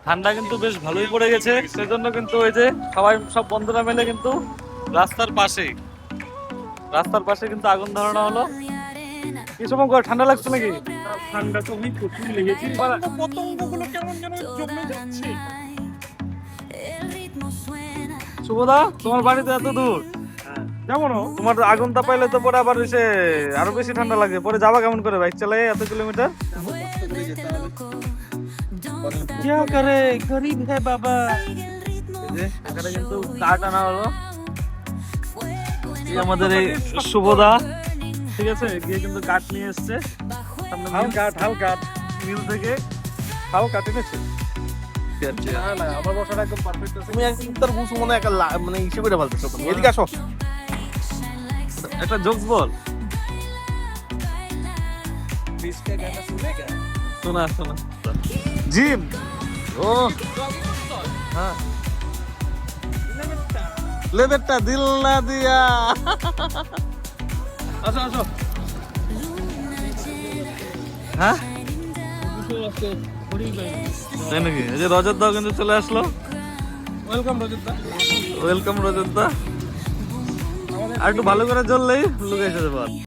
ঠান্ডা কিন্তু বেশ ভালোই পড়ে গেছে, সেজন্য কিন্তু ওই যে সবাই সব বন্ধুরা মিলে কিন্তু রাস্তার পাশেই রাস্তার পাশে কিন্তু আগুন ধরানো হলো। কি সময় ঠান্ডা লাগছে নাকি? ঠান্ডা তো আমি প্রচুর লেগেছে, পতঙ্গগুলো কেমন যেন জমে যাচ্ছে। শুভদা, তোমার বাড়িতে এত দূর, যেমন তোমার আগুন তাপাইলে তো পরে আবার এসে আরো বেশি ঠান্ডা লাগে, পরে যাবা কেমন করে বাইক চালাই এত কিলোমিটার? क्या करे, गरीब है बाबा। এই যে এখানে কিন্তু কাঠ আনা হলো, এই আমাদের এই শুভদা, ঠিক আছে, গিয়ে কিন্তু কাঠ নিয়ে এসছে সামনে হালকা মিল থেকে। হালকা টেনেছে। না না, আমার বসাটা একদম পারফেক্ট আছে। তুমি একদিন তার বুঝো মনে একটা মানে ইসে করে ফেলতেছো তুমি। এদিকে আসো। একটা জোকস বল, इसका गाना सुनेगा? শোনা শোনা। জিম, ও হ্যাঁ, লেদারটা দিল না দিয়া। আসো আসো। হ্যাঁ দুশো আছে, ভরি নাই। তাই নাকি? এই যে রজত দাও কিন্তু চলে আসলো। ওয়েলকাম রজত দা। ওয়েলকাম রজত দা। আর একটু ভালো করে জ্বললেই লোক এসে যাবে।